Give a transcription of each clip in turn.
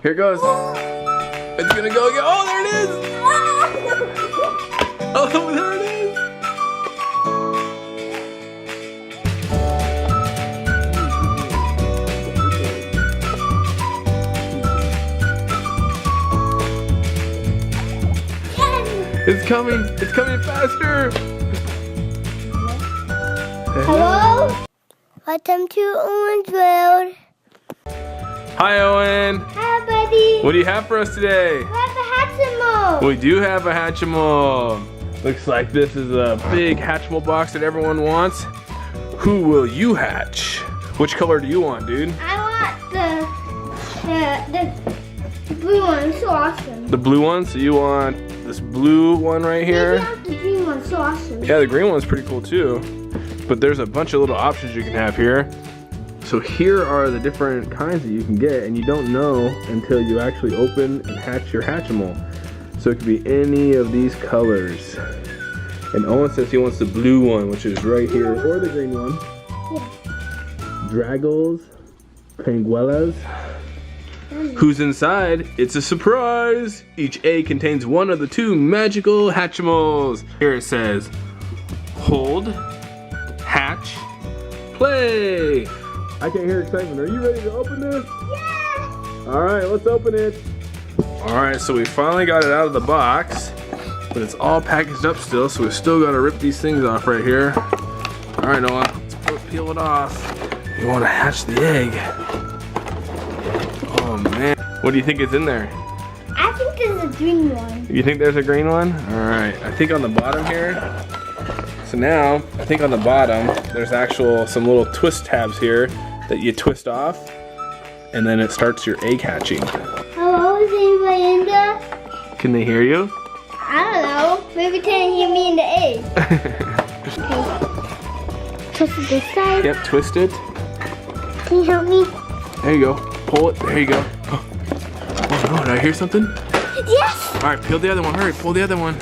Here it goes. It's gonna go again. Oh, there it is. Oh, there it is. It's coming faster. Hello? Welcome to Owens World. Hi, Owen. Hi, buddy. What do you have for us today? We have a Hatchimal. We do have a Hatchimal. Looks like this is a big Hatchimal box that everyone wants. Who will you hatch? Which color do you want, dude? I want the blue one. It's so awesome. The blue one? So you want this blue one right here? I want the green one. So awesome. Yeah, the green one's pretty cool too. But there's a bunch of little options you can have here. So here are the different kinds that you can get, and you don't know until you actually open and hatch your Hatchimal. So it could be any of these colors. And Owen says he wants the blue one, which is right here, or the green one. Yeah. Draggles, Penguellas. Who's inside? It's a surprise! Each egg contains one of the two magical Hatchimals. Here it says, hold, hatch, play. I can't hear excitement. Are you ready to open this? Yeah. All right, let's open it. All right, so we finally got it out of the box, but it's all packaged up still, so we still got to rip these things off right here. All right, Noah, let's peel it off. You want to hatch the egg. Oh man, what do you think is in there? I think there's a green one. You think there's a green one? All right, I think on the bottom here. So now, I think on the bottom, there's some little twist tabs here that you twist off, and then it starts your egg hatching. Hello, is anybody in there? Can they hear you? I don't know. Maybe they can hear me in the egg. Okay. Twist it this side. Yep, twist it. Can you help me? There you go. Pull it. There you go. Oh no, did I hear something? Yes! All right, peel the other one. Hurry, pull the other one.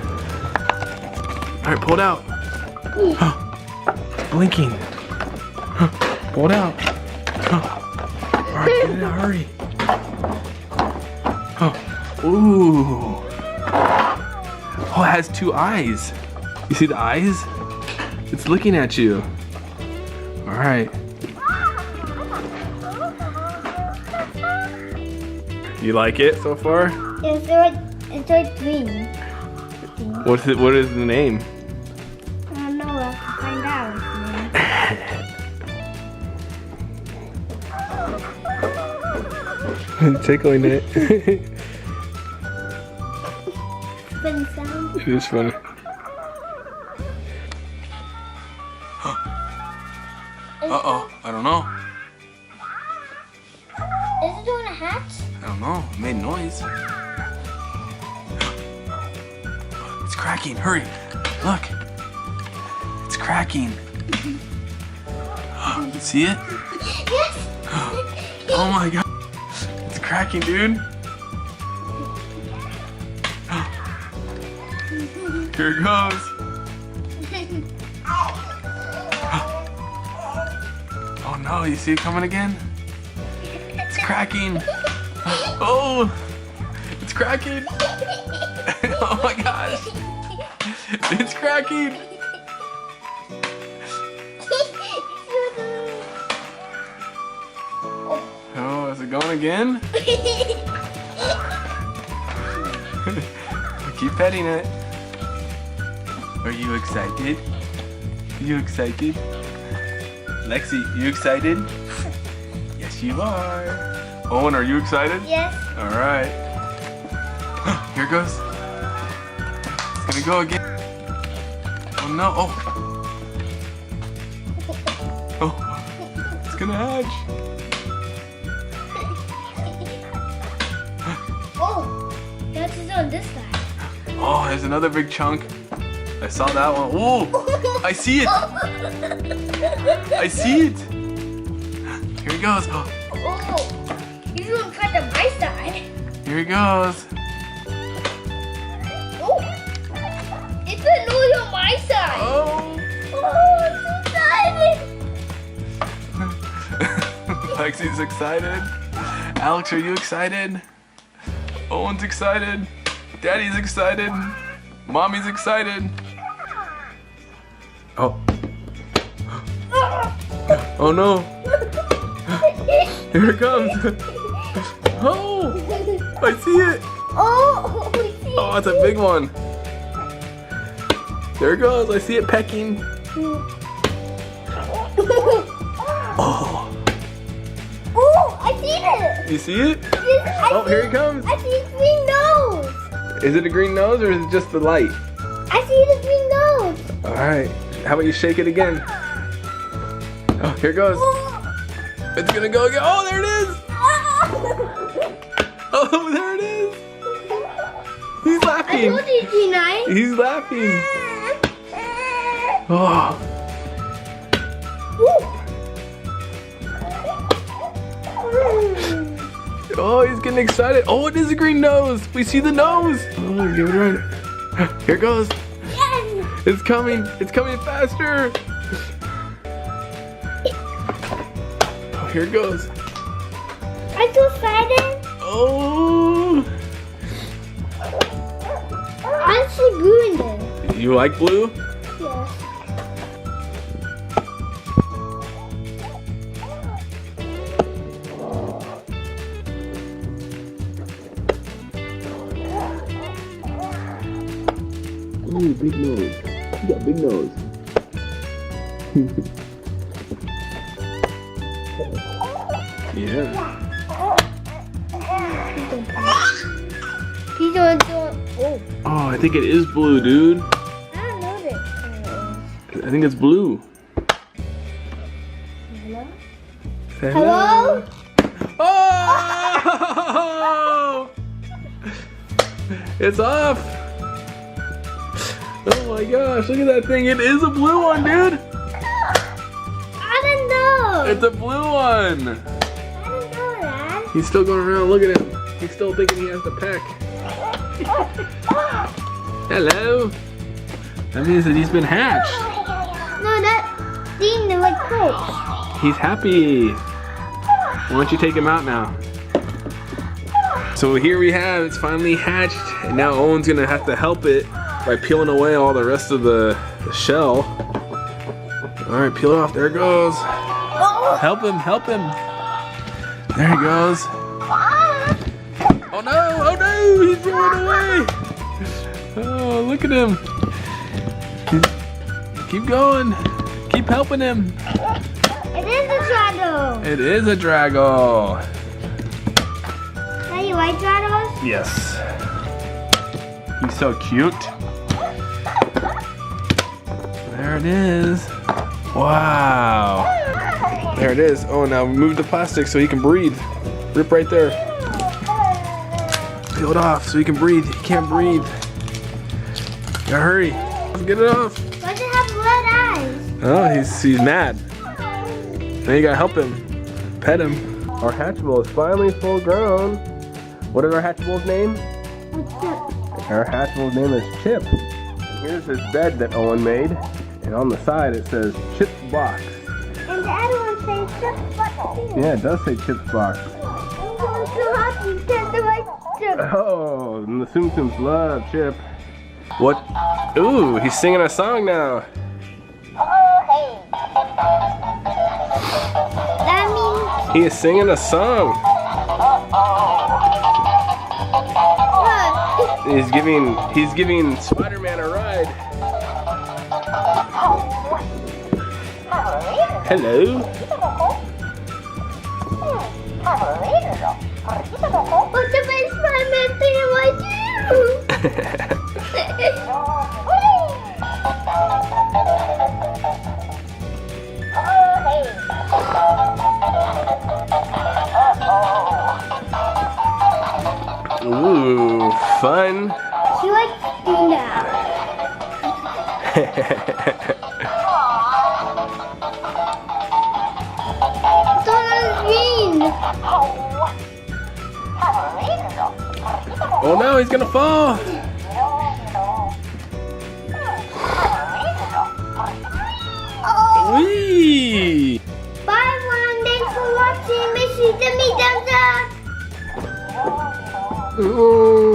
All right, pull it out. Oh, blinking. Pull it out. Oh. All right, get it out. Hurry. Oh, ooh. Oh, it has two eyes. You see the eyes? It's looking at you. All right. You like it so far? It's like green. What is the name? I don't know. I have to find out. Tickling it. Funny sound. It is funny. Uh-oh, I don't know. Is it doing a hatch? I don't know, it made noise. It's cracking, hurry, look. It's cracking. See it? Yes! Oh my god. It's cracking, dude. Here it goes. Oh no, you see it coming again? It's cracking. Oh, it's cracking. Oh my gosh. It's cracking. Oh, is it going again? Keep petting it. Are you excited? Are you excited? Lexi, you excited? Yes, you are. Owen, are you excited? Yes. All right. Here it goes. It's gonna go again. Oh no! Oh. Oh. It's gonna hatch. Oh, that's on this side. Oh, there's another big chunk. I saw that one. Oh, I see it. I see it. Here he goes. Oh, he's gonna cut to my side. Here he goes. Oh, it's annoying on my side. Oh. Oh, I'm so excited. Lexi's excited. Alex, are you excited? Owen's excited. Daddy's excited. Mommy's excited. Oh. Oh no. Here it comes. Oh, I see it. Oh, we see Oh, it's a big one. There it goes. I see it pecking. Oh. Oh, I see it. You see it? Yes, Oh, here it comes. I see a green nose. Is it a green nose or is it just the light? I see the green nose. All right. How about you shake it again? Oh, here it goes. It's gonna go again. Oh, there it is. Oh, there it is. He's I laughing. told you, G9. He's laughing. Oh. Oh, he's getting excited. Oh, it is a green nose. We see the nose. Oh, give it right. Here it goes. Yes. It's coming. It's coming faster. Oh, here it goes. I'm so excited. Oh. I see blue in there. You like blue? Yes. Ooh, big nose. You got big nose. Yeah. He's doing, oh. Oh, I think it is blue, dude. I don't know this. I think it's blue. Hello? Say Hello? Oh! It's off. Oh my gosh, look at that thing. It is a blue one, dude. I don't know. It's a blue one. I don't know that. He's still going around. Look at him. He's still thinking he has to peck. Hello. That means that he's been hatched. No, that thing is like cool. He's happy. Why don't you take him out now? So here we have, it's finally hatched, and now Owen's gonna have to help it by peeling away all the rest of the shell. All right, peel it off. There it goes. Help him, help him. There he goes. Oh no, he's rolling away. Oh, look at him. Keep going. Keep helping him. It is a drago. It is a Drago. Are you like dragos? Yes. He's so cute. There it is. Wow. There it is. Oh, now move the plastic so he can breathe. Rip right there. Peel it off so he can breathe. He can't breathe. Gotta hurry. Get it off. Why does it have red eyes? Oh, he's mad. Now you gotta help him. Pet him. Our Hatchimal is finally full grown. What is our Hatchimal's name? Our Hatchimal's name is Chip. Here's his bed that Owen made. And on the side it says Chip's Box. And the other one says Chip's Box too. Yeah, it does say Chip's Box. I'm so happy because I like Chip. Oh, and the TSUMS love Chip. What? Ooh, he's singing a song now. That means He is singing a song. what? He's giving Spider-Man a ride. Hello. What's the best Spider-Man thing I do? Ooh, fun. She likes doing that. It's all green. Oh no, he's gonna fall. Whee! Bye everyone, thanks for watching. Make sure you give me thumbs up. Oh.